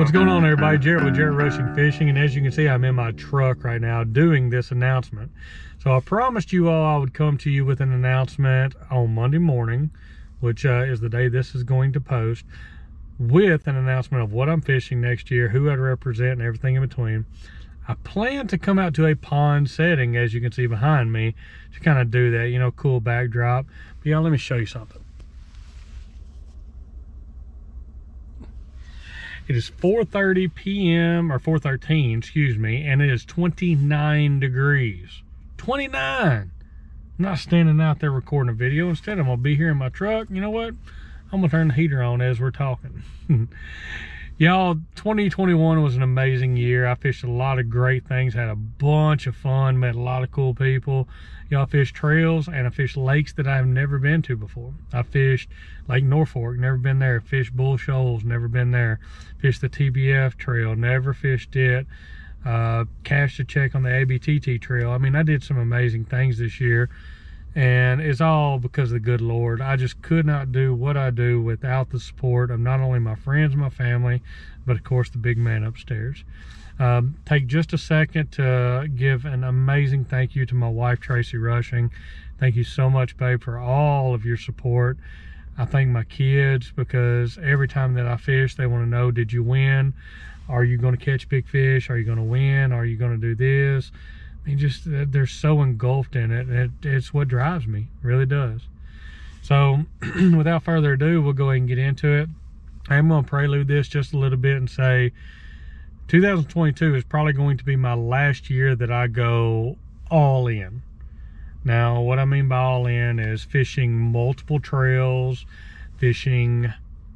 What's going on, everybody? Jarrett with Jarrett Rushing Fishing, and as you can see, I'm in my truck right now doing this announcement. So I promised you all I would come to you with an announcement on Monday morning, which is the day this is going to post, with an announcement of what I'm fishing next year, who I'd represent, and everything in between. I plan to come out to a pond setting, as you can see behind me, to kind of do that, you know, cool backdrop. But yeah, let me show you something. It is 4:30 p.m. or 4:13, excuse me, and it is 29 degrees. 29! I'm not standing out there recording a video. Instead, I'm gonna be here in my truck. You know what? I'm gonna turn the heater on as we're talking. Y'all, 2021 was an amazing year. I fished a lot of great things, had a bunch of fun, met a lot of cool people. Y'all fished trails, and I fished lakes that I've never been to before. I fished Lake Norfolk, never been there. Fished Bull Shoals, never been there. Fished the TBF trail, never fished it. Cashed a check on the ABTT trail. I mean, I did some amazing things this year, and it's all because of the good Lord. I just could not do what I do without the support of not only my friends, my family, but of course the big man upstairs. Take just a second to give an amazing thank you to my wife, Tracy Rushing. Thank you so much, babe, for all of your support. I thank my kids, because every time that I fish, they want to know, did you win? Are you going to catch big fish? Are you going to win? Are you going to do this? I mean, just they're so engulfed in it, and it's what drives me. It really does. So without further ado, we'll go ahead and get into it. I'm going to prelude this just a little bit and say 2022 is probably going to be my last year that I go all in. Now, what I mean by all in is fishing multiple trails, fishing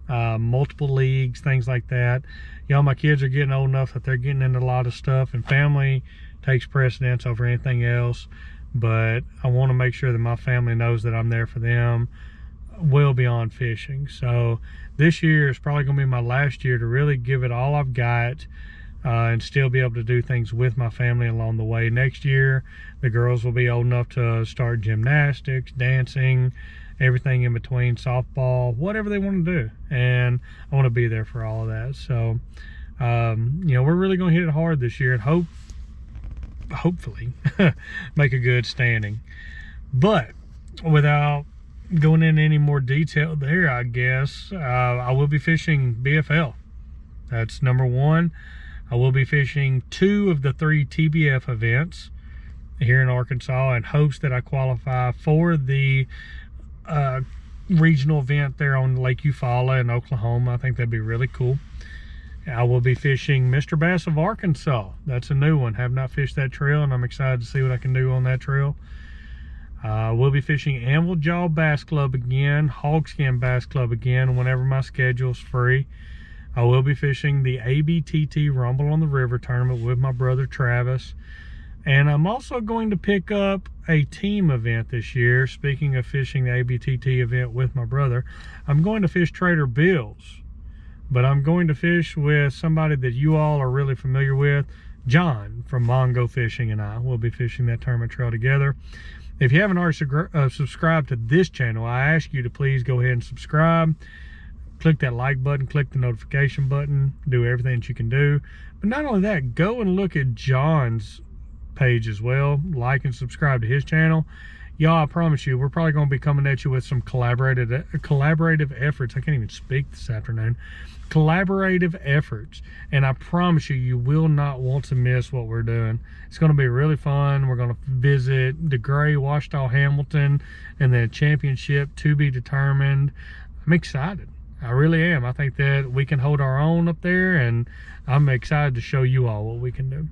multiple leagues, things like that. You know, my kids are getting old enough that they're getting into a lot of stuff, and family takes precedence over anything else. But I want to make sure that my family knows that I'm there for them well beyond fishing. So this year is probably going to be my last year to really give it all I've got, and still be able to do things with my family along the way. Next year, the girls will be old enough to start gymnastics, dancing, everything in between, softball, whatever they want to do. And I want to be there for all of that. So, you know, we're really going to hit it hard this year, and hopefully make a good standing. But without going into any more detail there, I guess, I will be fishing BFL. That's number one. I will be fishing 2 of the 3 TBF events here in Arkansas, in hopes that I qualify for the regional event there on Lake Eufaula in Oklahoma. I think that'd be really cool. I will be fishing Mr. Bass of Arkansas. That's a new one. Have not fished that trail, and I'm excited to see what I can do on that trail. We'll be fishing Anvil Jaw Bass Club again, Hogskin Bass Club again, whenever my schedule's free. I will be fishing the ABTT Rumble on the River tournament with my brother Travis. And I'm also going to pick up a team event this year. Speaking of fishing the ABTT event with my brother, I'm going to fish Trader Bill's. But I'm going to fish with somebody that you all are really familiar with, John from Mongo Fishing, and I will be fishing that tournament trail together. If you haven't already subscribed to this channel, I ask you to please go ahead and subscribe. Click that like button, click the notification button, do everything that you can do. But not only that, go and look at John's page as well. Like and subscribe to his channel. Y'all, I promise you, we're probably going to be coming at you with some collaborative efforts. I can't even speak this afternoon. Collaborative efforts. And I promise you, you will not want to miss what we're doing. It's going to be really fun. We're going to visit DeGray, Washita, Hamilton, and then championship to be determined. I'm excited. I really am. I think that we can hold our own up there, and I'm excited to show you all what we can do.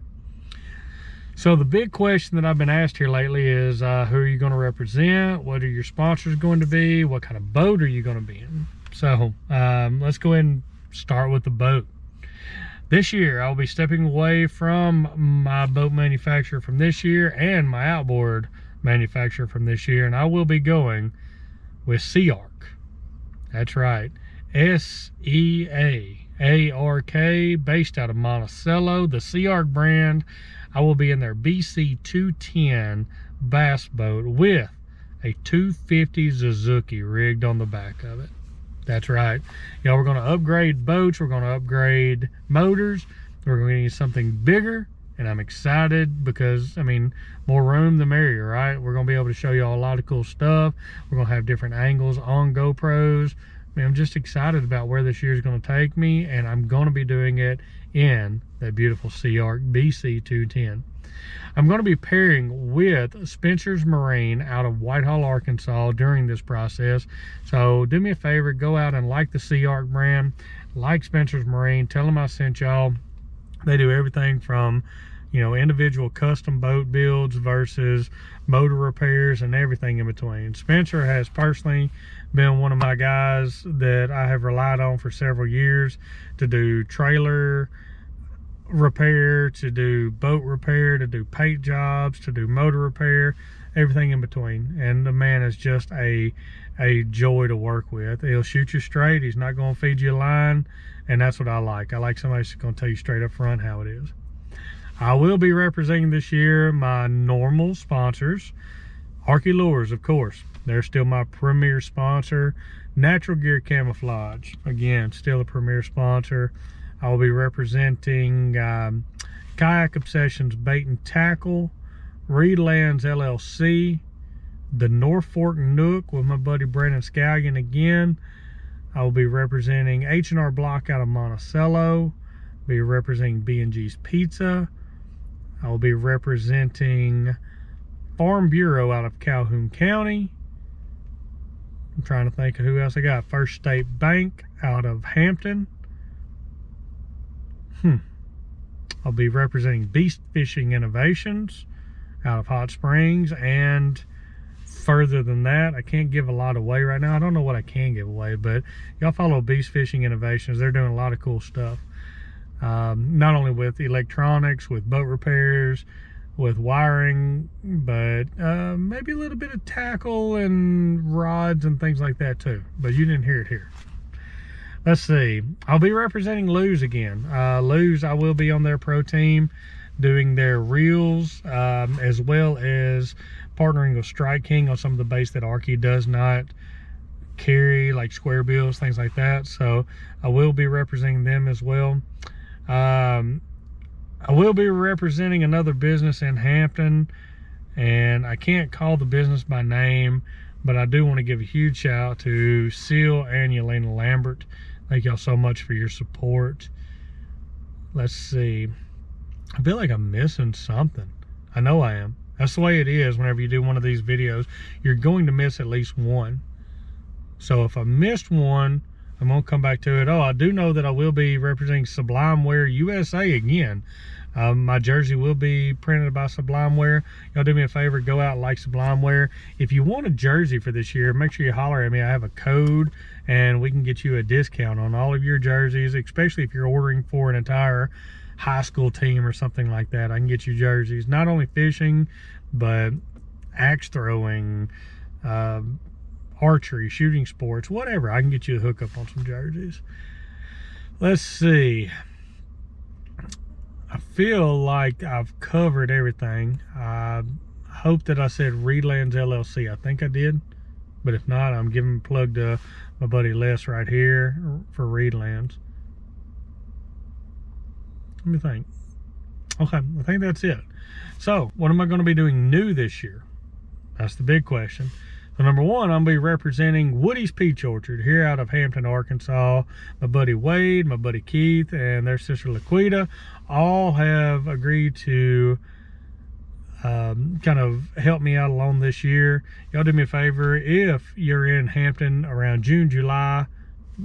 So the big question that I've been asked here lately is, who are you going to represent? What are your sponsors going to be? What kind of boat are you going to be in? So let's go ahead and start with the boat. This year, I'll be stepping away from my boat manufacturer from this year and my outboard manufacturer from this year, and I will be going with SeaArk. That's right. SeaArk, based out of Monticello, the SeaArk brand. I will be in their BC 210 bass boat with a 250 Suzuki rigged on the back of it. That's right. Y'all, we're going to upgrade boats. We're going to upgrade motors. We're going to need something bigger. And I'm excited because, I mean, more room the merrier, right? We're going to be able to show y'all a lot of cool stuff. We're going to have different angles on GoPros. I mean, I'm just excited about where this year is going to take me. And I'm going to be doing it in that beautiful Sea Ark BC210. I'm going to be pairing with Spencer's Marine out of Whitehall, Arkansas during this process. So do me a favor, go out and like the Sea Ark brand, like Spencer's Marine, tell them I sent y'all. They do everything from, you know, individual custom boat builds versus motor repairs and everything in between. Spencer has personally been one of my guys that I have relied on for several years to do trailer repair, to do boat repair, to do paint jobs, to do motor repair, everything in between. And the man is just a joy to work with. He'll shoot you straight. He's not going to feed you a line, and that's what I like. I like somebody who's going to tell you straight up front how it is. I will be representing this year my normal sponsors. Arky Lures, of course. They're still my premier sponsor. Natural Gear Camouflage, again, still a premier sponsor. I will be representing Kayak Obsessions Bait and Tackle, Reedlands LLC, the Norfolk Nook with my buddy Brandon Scallion again. I will be representing H&R Block out of Monticello. Be representing B&G's Pizza. I will be representing Farm Bureau out of Calhoun County. I'm trying to think of who else I got. First State Bank out of Hampton. I'll be representing Beast Fishing Innovations out of Hot Springs, and further than that, I can't give a lot away right now. I don't know what I can give away, but y'all follow Beast Fishing Innovations. They're doing a lot of cool stuff. Not only with electronics, with boat repairs, with wiring, but maybe a little bit of tackle and rods and things like that too. But you didn't hear it here. Let's see. I'll be representing Lew's again. Lew's, I will be on their pro team doing their reels, as well as partnering with Strike King on some of the baits that Arky does not carry, like square bills, things like that. So I will be representing them as well. I will be representing another business in Hampton, and I can't call the business by name, but I do want to give a huge shout out to Seal and Yelena Lambert. Thank y'all so much for your support. Let's see. I feel like I'm missing something. I know I am. That's the way it is whenever you do one of these videos. You're going to miss at least one. So if I missed one, I'm going to come back to it. Oh, I do know that I will be representing Sublime Wear USA again. My jersey will be printed by Sublime Wear. Y'all do me a favor, go out and like Sublime Wear. If you want a jersey for this year, make sure you holler at me. I have a code, and we can get you a discount on all of your jerseys, especially if you're ordering for an entire high school team or something like that. I can get you jerseys, not only fishing, but axe throwing, archery, shooting sports, whatever. I can get you a hookup on some jerseys. Let's see. I feel like I've covered everything. I hope that I said Reedlands LLC. I think I did, but if not, I'm giving a plug to my buddy Les right here for Reedlands. Let me think. Okay, I think that's it. So what am I going to be doing new this year? That's the big question. So number one, I'm going to be representing Woody's Peach Orchard here out of Hampton, Arkansas. My buddy Wade, my buddy Keith, and their sister Laquita all have agreed to kind of help me out along this year. Y'all do me a favor, if you're in Hampton around June, July,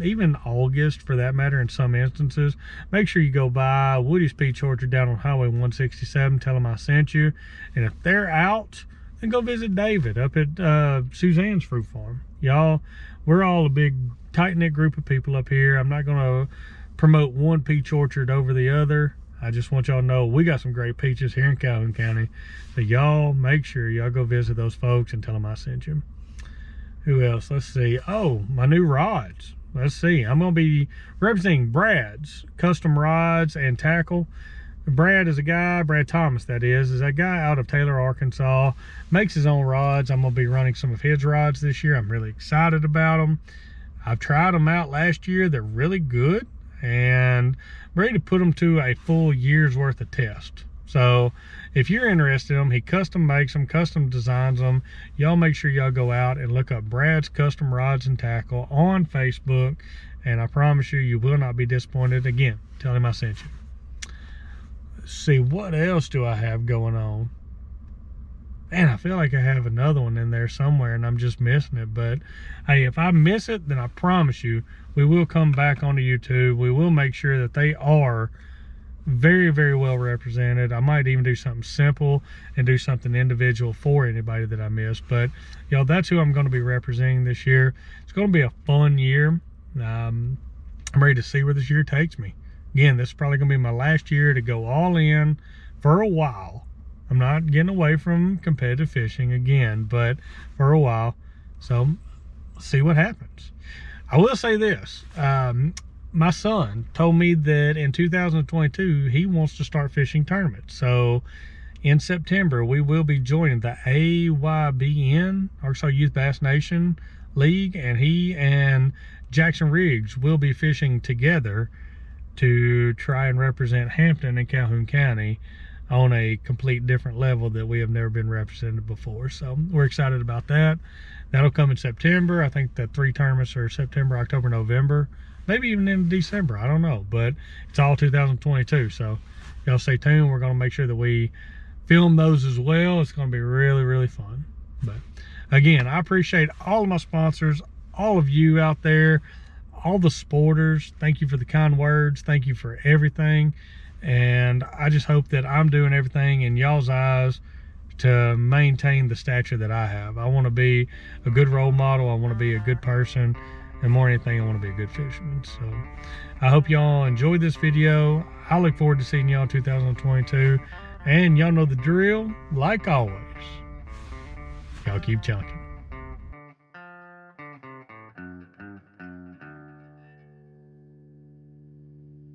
even August for that matter in some instances, make sure you go by Woody's Peach Orchard down on Highway 167. Tell them I sent you. And if they're out, then go visit David up at Suzanne's Fruit Farm. Y'all, we're all a big tight-knit group of people up here. I'm not going to promote one peach orchard over the other. I just want y'all to know we got some great peaches here in Calhoun County. So y'all make sure y'all go visit those folks and tell them I sent you. Who else? Let's see. Oh, my new rods. Let's see. I'm going to be representing Brad's Custom Rods and Tackle. Brad is a guy, Brad Thomas that is a guy out of Taylor, Arkansas. Makes his own rods. I'm going to be running some of his rods this year. I'm really excited about them. I've tried them out last year. They're really good, and I'm ready to put them to a full year's worth of test. So if you're interested in them, he custom makes them, custom designs them. Y'all make sure y'all go out and look up Brad's Custom Rods and Tackle on Facebook, and I promise you, you will not be disappointed. Again, tell him I sent you. Let's see, what else do I have going on? Man, I feel like I have another one in there somewhere and I'm just missing it. But hey, if I miss it, then I promise you, we will come back onto YouTube. We will make sure that they are very, very well represented. I might even do something simple and do something individual for anybody that I miss. But y'all, that's who I'm going to be representing this year. It's going to be a fun year. I'm ready to see where this year takes me. Again, this is probably going to be my last year to go all in for a while. I'm not getting away from competitive fishing again, but for a while. So let's see what happens. I will say this. My son told me that in 2022, he wants to start fishing tournaments. So in September, we will be joining the AYBN, Arkansas Youth Bass Nation League, and he and Jackson Riggs will be fishing together to try and represent Hampton and Calhoun County on a complete different level that we have never been represented before. So we're excited about that. That'll come in September. I think the 3 tournaments are September, October, November, maybe even in December. I don't know, but it's all 2022. So y'all stay tuned. We're going to make sure that we film those as well. It's going to be really, really fun. But again, I appreciate all of my sponsors, all of you out there, all the supporters. Thank you for the kind words. Thank you for everything. And I just hope that I'm doing everything in y'all's eyes to maintain the stature that I have. I want to be a good role model. I want to be a good person. And more than anything, I want to be a good fisherman. So I hope y'all enjoyed this video. I look forward to seeing y'all in 2022. And y'all know the drill. Like always, y'all keep chunking.